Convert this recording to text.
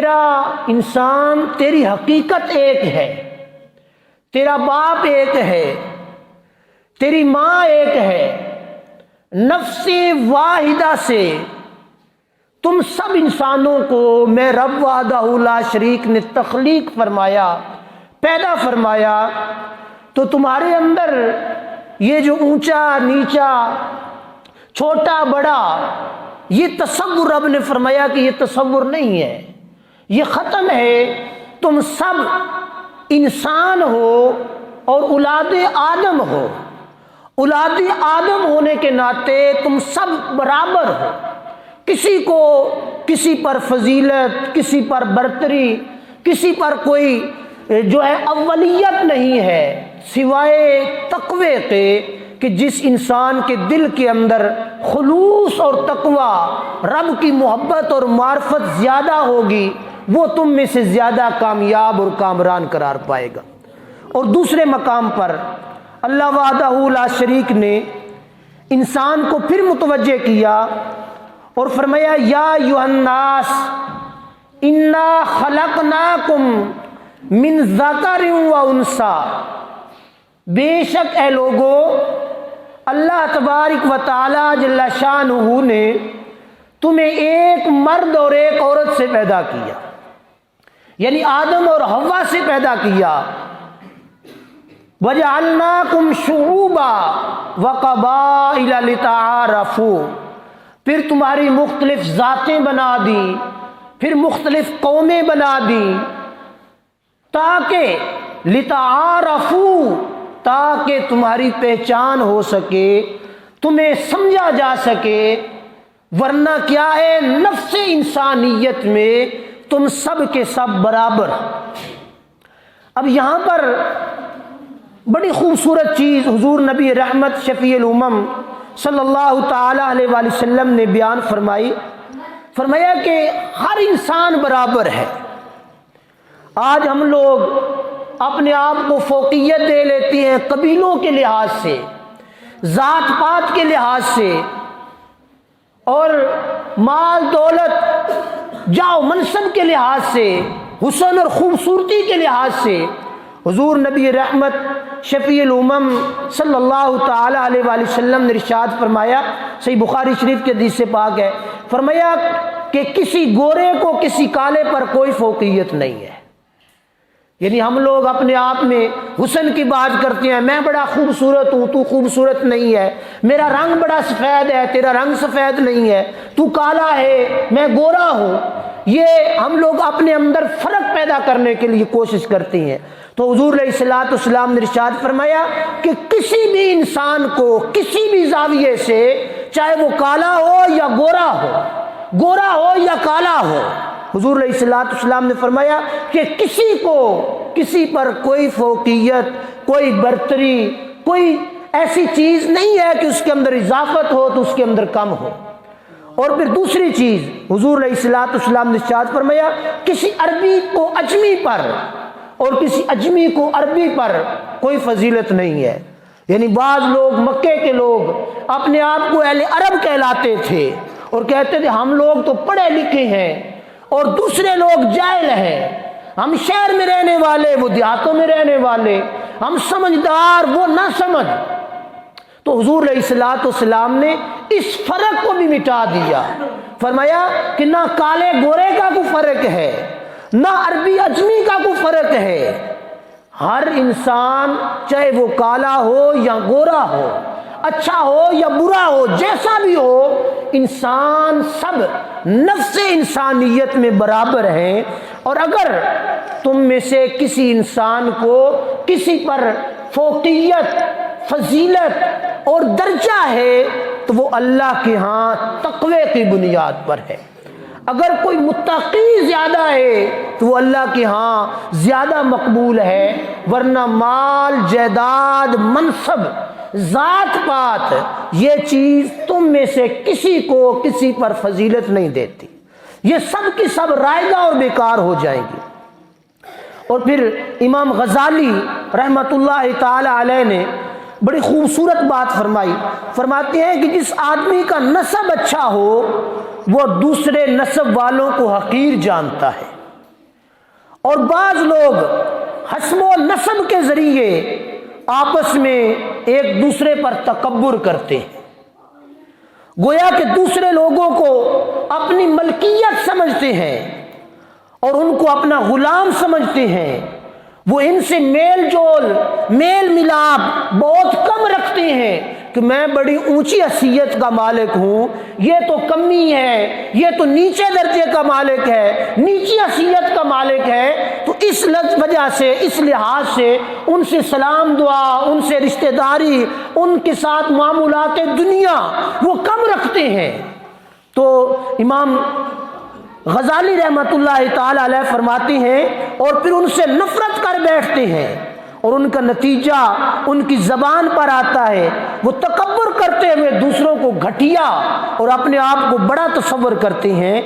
تیرا انسان، تیری حقیقت ایک ہے، تیرا باپ ایک ہے، تیری ماں ایک ہے، نفس واحدہ سے تم سب انسانوں کو میں رب وحدہ لا شریک نے تخلیق فرمایا، پیدا فرمایا، تو تمہارے اندر یہ جو اونچا نیچا، چھوٹا بڑا، یہ تصور رب نے فرمایا کہ یہ تصور نہیں ہے، یہ ختم ہے۔ تم سب انسان ہو اور اولاد آدم ہو، اولاد آدم ہونے کے ناطے تم سب برابر ہو، کسی کو کسی پر فضیلت، کسی پر برتری، کسی پر کوئی جو ہے اولیت نہیں ہے، سوائے تقوی کے کہ جس انسان کے دل کے اندر خلوص اور تقوی، رب کی محبت اور معرفت زیادہ ہوگی، وہ تم میں سے زیادہ کامیاب اور کامران قرار پائے گا۔ اور دوسرے مقام پر اللہ وحدہ لا شریک نے انسان کو پھر متوجہ کیا اور فرمایا یا ایھا الناس انا خلقناکم من ذکر و انثی، بے شک اے لوگو اللہ تبارک و تعالی جل شانہ نے تمہیں ایک مرد اور ایک عورت سے پیدا کیا، یعنی آدم اور حوا سے پیدا کیا۔ وَجَعَلْنَاكُمْ شُعُوبًا وَقَبَائِلَ لِتَعَارَفُوا، پھر تمہاری مختلف ذاتیں بنا دی، پھر مختلف قومیں بنا دی، تاکہ لِتَعَارَفُوا، تاکہ تمہاری پہچان ہو سکے، تمہیں سمجھا جا سکے، ورنہ کیا ہے نفس انسانیت میں تم سب کے سب برابر۔ اب یہاں پر بڑی خوبصورت چیز حضور نبی رحمت شفیع الامم صلی اللہ تعالی علیہ وآلہ وسلم نے بیان فرمایا کہ ہر انسان برابر ہے۔ آج ہم لوگ اپنے آپ کو فوقیت دے لیتے ہیں قبیلوں کے لحاظ سے، ذات پات کے لحاظ سے، اور مال دولت، جاہ منصب کے لحاظ سے، حسن اور خوبصورتی کے لحاظ سے۔ حضور نبی رحمت شفیع الامم صلی اللہ تعالی علیہ وآلہ وسلم نے ارشاد فرمایا، صحیح بخاری شریف کے حدیث سے پاک ہے، فرمایا کہ کسی گورے کو کسی کالے پر کوئی فوقیت نہیں ہے۔ یعنی ہم لوگ اپنے آپ میں حسن کی بات کرتے ہیں، میں بڑا خوبصورت ہوں، تو خوبصورت نہیں ہے، میرا رنگ بڑا سفید ہے، تیرا رنگ سفید نہیں ہے، تو کالا ہے، میں گورا ہوں۔ یہ ہم لوگ اپنے اندر فرق پیدا کرنے کے لیے کوشش کرتے ہیں۔ تو حضور علیہ الصلوۃ والسلام نے ارشاد فرمایا کہ کسی بھی انسان کو کسی بھی زاویے سے، چاہے وہ کالا ہو یا گورا ہو، گورا ہو یا کالا ہو، حضور علیہ الصلوۃ والسلام نے فرمایا کہ کسی کو کسی پر کوئی فوقیت، کوئی برتری، کوئی ایسی چیز نہیں ہے کہ اس کے اندر اضافت ہو تو اس کے اندر کم ہو۔ اور پھر دوسری چیز حضور علیہ الصلوۃ والسلام نے ارشاد فرمایا کسی عربی کو اجمی پر اور کسی اجمی کو عربی پر کوئی فضیلت نہیں ہے۔ یعنی بعض لوگ، مکے کے لوگ اپنے آپ کو اہل عرب کہلاتے تھے اور کہتے تھے ہم لوگ تو پڑھے لکھے ہیں اور دوسرے لوگ جاہل ہیں، ہم شہر میں رہنے والے، وہ دیہاتوں میں رہنے والے، ہم سمجھدار، وہ نہ سمجھ۔ تو حضور علیہ الصلوۃ والسلام نے اس فرق کو بھی مٹا دیا، فرمایا کہ نہ کالے گورے کا کوئی فرق ہے، نہ عربی اجمی کا کوئی فرق ہے، ہر انسان چاہے وہ کالا ہو یا گورا ہو، اچھا ہو یا برا ہو، جیسا بھی ہو، انسان سب نفس انسانیت میں برابر ہیں۔ اور اگر تم میں سے کسی انسان کو کسی پر فوقیت، فضیلت اور درجہ ہے تو وہ اللہ کے ہاں تقوی کی بنیاد پر ہے۔ اگر کوئی متقی زیادہ ہے تو وہ اللہ کے ہاں زیادہ مقبول ہے، ورنہ مال، جائیداد، منصب، ذات پات، یہ چیز تم میں سے کسی کو کسی پر فضیلت نہیں دیتی، یہ سب کی سب رائگاں اور بیکار ہو جائیں گی۔ اور پھر امام غزالی رحمت اللہ تعالی علیہ نے بڑی خوبصورت بات فرمائی، فرماتے ہیں کہ جس آدمی کا نسب اچھا ہو وہ دوسرے نسب والوں کو حقیر جانتا ہے، اور بعض لوگ حسب و نسب کے ذریعے آپس میں ایک دوسرے پر تکبر کرتے ہیں، گویا کہ دوسرے لوگوں کو اپنی ملکیت سمجھتے ہیں اور ان کو اپنا غلام سمجھتے ہیں، وہ ان سے میل جول میل ملاپ بہت کم رکھتے ہیں کہ میں بڑی اونچی حیثیت کا مالک ہوں، یہ تو کمی ہے، یہ تو نیچے درجے کا مالک ہے، نیچی حیثیت کا مالک ہے، تو اس وجہ سے، اس لحاظ سے ان سے سلام دعا، ان سے رشتہ داری، ان کے ساتھ معاملات دنیا وہ کم رکھتے ہیں۔ تو امام غزالی رحمۃ اللہ تعالی علیہ فرماتے ہیں اور پھر ان سے نفرت کر بیٹھتے ہیں، اور ان کا نتیجہ ان کی زبان پر آتا ہے، وہ تکبر کرتے ہوئے دوسروں کو گھٹیا اور اپنے آپ کو بڑا تصور کرتے ہیں۔